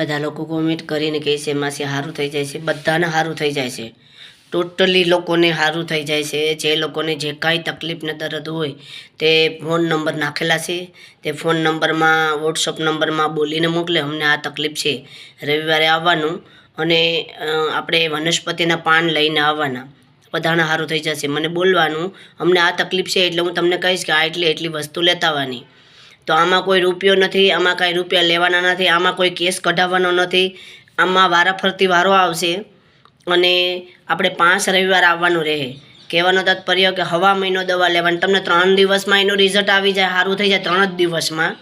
બધા લોકો કોમેન્ટ કરીને કહે છે માસી સારું થઈ જાય છે, બધાને સારું થઈ જાય છે, ટોટલી લોકોને સારું થઈ જાય છે। જે લોકોને જે કાંઈ તકલીફ ને દર્દ હોય તે ફોન નંબર નાખેલા છે, તે ફોન નંબરમાં વોટ્સઅપ નંબરમાં બોલીને મોકલે અમને આ તકલીફ છે, રવિવારે આવવાનું અને આપણે વનસ્પતિના પાન લઈને આવવાના, બધાને સારું થઈ જશે। મને બોલવાનું અમને આ તકલીફ છે એટલે હું તમને કહીશ કે આ એટલી વસ્તુ લેતા આવવાની। તો આમાં કોઈ રૂપિયો નથી, આમાં કાંઈ રૂપિયા લેવાના નથી, આમાં કોઈ કેસ કઢાવવાનો નથી, આમાં વારાફરતી વારો આવશે અને આપણે 5 રવિવાર આવવાનું રહે। કહેવાનો તાત્પર્ય કે હવા મહિનો દવા લેવાની, તમને 3 દિવસમાં એનું રિઝલ્ટ આવી જાય, સારું થઈ જાય 3 જ દિવસમાં,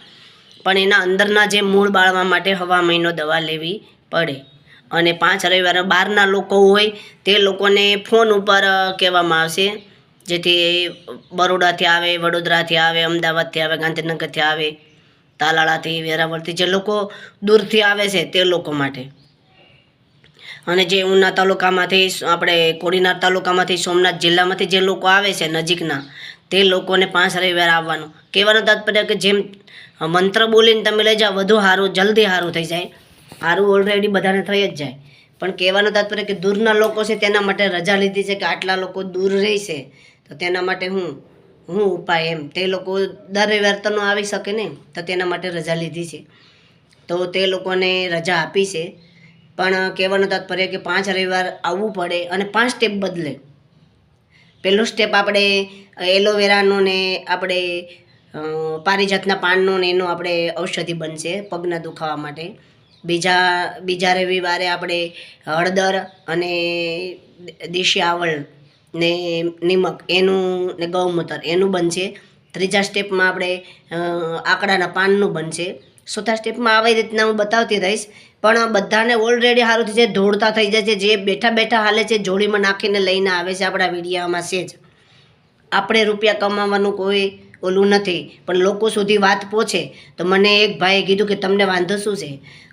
પણ એના અંદરના જે મૂળ બાળવા માટે હવા મહિનો દવા લેવી પડે। અને 5 રવિવાર બહારના લોકો હોય તે લોકોને ફોન ઉપર કહેવામાં આવશે, જેથી બરોડાથી આવે, વડોદરાથી આવે, અમદાવાદથી આવે, ગાંધીનગરથી આવે, તાલાળાથી, વેરાવળથી જે લોકો દૂરથી આવે છે તે લોકો માટે। અને જે ઉના તાલુકામાંથી, આપણે કોડીનાર તાલુકામાંથી, સોમનાથ જિલ્લામાંથી જે લોકો આવે છે નજીકના, તે લોકોને 5 રવિવાર આવવાનું। કહેવાનું તાત્પર્ય કે જેમ મંત્ર બોલીને તમે લઈ જાઓ વધુ સારું, જલ્દી સારું થઈ જાય, સારું ઓલરેડી બધાને થઈ જ જાય, પણ કહેવાનું તાત્પર્ય કે દૂરના લોકો છે તેના માટે રજા લીધી છે કે આટલા લોકો દૂર રહેશે તો તેના માટે હું ઉપાય એમ, તે લોકો દર રવિવાર તો ન આવી શકે ને, તો તેના માટે રજા લીધી છે, તો તે લોકોને રજા આપી છે। પણ કહેવાનું તાત્પર્ય કે 5 રવિવાર આવવું પડે અને 5 સ્ટેપ બદલે। પહેલો સ્ટેપ આપણે એલોવેરાનું ને આપણે પારિજાતના પાનનું ને એનું આપણે ઔષધિ બનશે પગના દુખાવા માટે। બીજા રવિવારે આપણે હળદર અને દેશી આવળ ને નિમક એનું ને ગૌમૂત્ર એનું બનશે। ત્રીજા સ્ટેપમાં આપણે આકડાના પાનનું બનશે। ચોથા સ્ટેપમાં આવી રીતના હું બતાવતી રહીશ, પણ બધાને ઓલરેડી સારું થઈ જાય, દોડતા થઈ જાય છે, જે બેઠા બેઠા હાલે છે જોડીમાં નાખીને લઈને આવે છે આપણા વિડીયામાં છે જ। આપણે રૂપિયા કમાવાનું કોઈ ઓલું નથી, પણ લોકો સુધી વાત પહોંચે। તો મને એક ભાઈએ કીધું કે તમને વાંધો શું છે,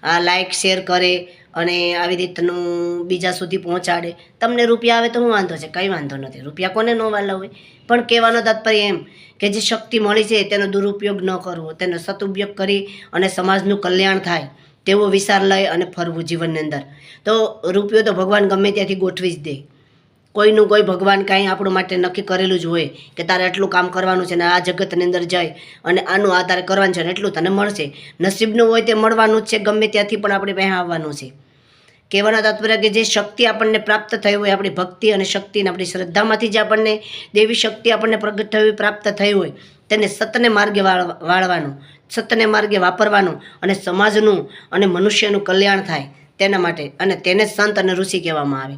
આ લાઇક શેર કરે અને આવી રીતનું બીજા સુધી પહોંચાડે, તમને રૂપિયા આવે તો શું વાંધો છે, કંઈ વાંધો નથી, રૂપિયા કોને ન વાલા હોય, પણ કહેવાનો તાત્પર્ય એમ કે જે શક્તિ મળી છે તેનો દુરુપયોગ ન કરવો, તેનો સદુપયોગ કરી અને સમાજનું કલ્યાણ થાય તેવો વિચાર લઈ અને ફરવું જીવનની અંદર। તો રૂપિયો તો ભગવાન ગમે ત્યાંથી ગોઠવી જ દે, કોઈનું કોઈ ભગવાન કાંઈ આપણું માટે નક્કી કરેલું જ હોય કે તારે એટલું કામ કરવાનું છે ને આ જગતની અંદર જાય અને આનું આ તારે કરવાનું છે ને એટલું તને મળશે, નસીબનું હોય તે મળવાનું જ છે, ગમે ત્યાંથી પણ આપણે પાસે આવવાનું છે। કહેવાના તાત્પર્ય કે જે શક્તિ આપણને પ્રાપ્ત થઈ હોય, આપણી ભક્તિ અને શક્તિ અને આપણી શ્રદ્ધામાંથી જે આપણને દેવી શક્તિ આપણને પ્રગટ થઈ હોય, પ્રાપ્ત થઈ હોય, તેને સતને માર્ગે વાળવાનું, સતને માર્ગે વાપરવાનું અને સમાજનું અને મનુષ્યનું કલ્યાણ થાય તેના માટે, અને તેને સંત અને ઋષિ કહેવામાં આવે।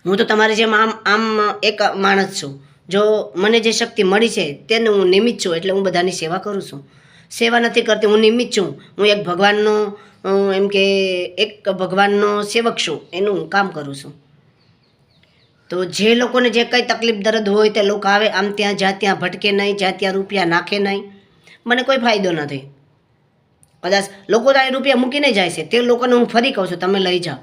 હું તો તમારી જેમ આમ એક માણસ છું, જો મને જે શક્તિ મળી છે તેનું હું નિમિત્ત છું, એટલે હું બધાની સેવા કરું છું, સેવા નથી કરતી, હું નિમિત્ત છું, હું એક ભગવાનનો એમ કે એક ભગવાનનો સેવક છું, એનું હું કામ કરું છું। તો જે લોકોને જે કંઈ તકલીફ દર્દ હોય તે લોકો આવે, આમ ત્યાં જ્યાં ત્યાં ભટકે નહીં, જ્યાં ત્યાં રૂપિયા નાખે નહીં, મને કોઈ ફાયદો નથી। કદાચ લોકો તો અહીં રૂપિયા મૂકીને જાય છે, તે લોકોને હું ફરી કહું છું તમે લઈ જાઓ।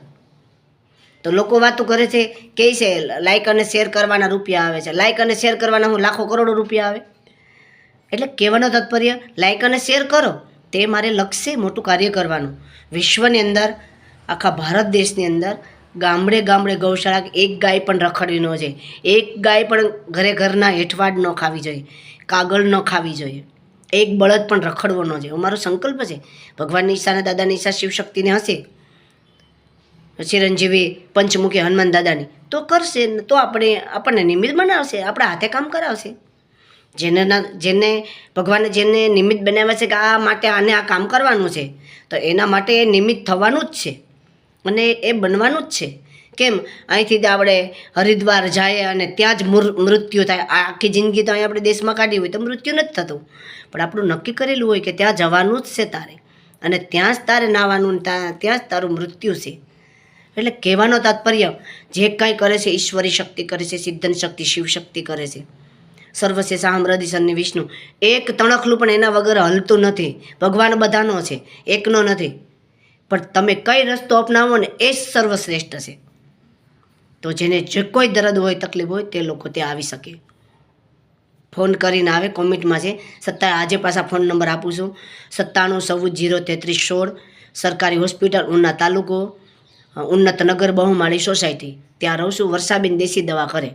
તો લોકો વાતો કરે છે, કહે છે લાઇક અને શેર કરવાના રૂપિયા આવે છે, લાઇક અને શેર કરવાના હું લાખો કરોડો રૂપિયા આવે, એટલે કહેવાનો તાત્પર્ય લાઇક અને શેર કરો, તે મારે લક્ષ્ય મોટું કાર્ય કરવાનું। વિશ્વની અંદર, આખા ભારત દેશની અંદર ગામડે ગામડે ગૌશાળા, એક ગાય પણ રખડવી ન જોઈએ, એક ગાય પણ ઘરના હેઠવાડ ન ખાવી જોઈએ, કાગળ ન ખાવી જોઈએ, એક બળદ પણ રખડવો ન જોઈએ, મારો સંકલ્પ છે। ભગવાનની ઈચ્છા અને દાદાની ઈચ્છા શિવશક્તિને હશે, ચિરંજીવી પંચમુખી હનુમાન દાદાની, તો કરશે, તો આપણને નિમિત્ત બનાવશે, આપણા હાથે કામ કરાવશે। જેને ભગવાને જેને નિમિત્ત બનાવ્યા છે કે આ માટે આને આ કામ કરવાનું છે, તો એના માટે એ નિમિત્ત થવાનું જ છે અને એ બનવાનું જ છે। કેમ અહીંથી આપણે હરિદ્વાર જાય અને ત્યાં જ મૃત્યુ થાય, આખી જિંદગી તો અહીં આપણે દેશમાં કાઢી હોય તો મૃત્યુ નથી થતું, પણ આપણું નક્કી કરેલું હોય કે ત્યાં જવાનું જ છે તારે, અને ત્યાં જ તારે નાવાનું, ત્યાં જ તારું મૃત્યુ છે। એટલે કહેવાનો તાત્પર્ય જે કાંઈ કરે છે ઈશ્વરી શક્તિ કરે છે, સિદ્ધન શક્તિ શિવશક્તિ કરે છે, સર્વસે સામ્રદિ સન્નિ વિષ્ણુ, એક તણખલું પણ એના વગર હલતું નથી। ભગવાન બધાનો છે, એકનો નથી, પણ તમે કઈ રસ્તો અપનાવો ને એ જ સર્વશ્રેષ્ઠ છે। તો જેને જે કોઈ દર્દ હોય, તકલીફ હોય, તે લોકો ત્યાં આવી શકે, ફોન કરીને આવે, કોમેન્ટમાં છે, આજે પાછા ફોન નંબર આપું છું 97 14 0 33 16, સરકારી હોસ્પિટલ ઉના તાલુકો ઉન્નતનગર બહુમાળી સોસાયટી, ત્યાં રહું છું. વર્ષાબેન દેશી દવા કરે.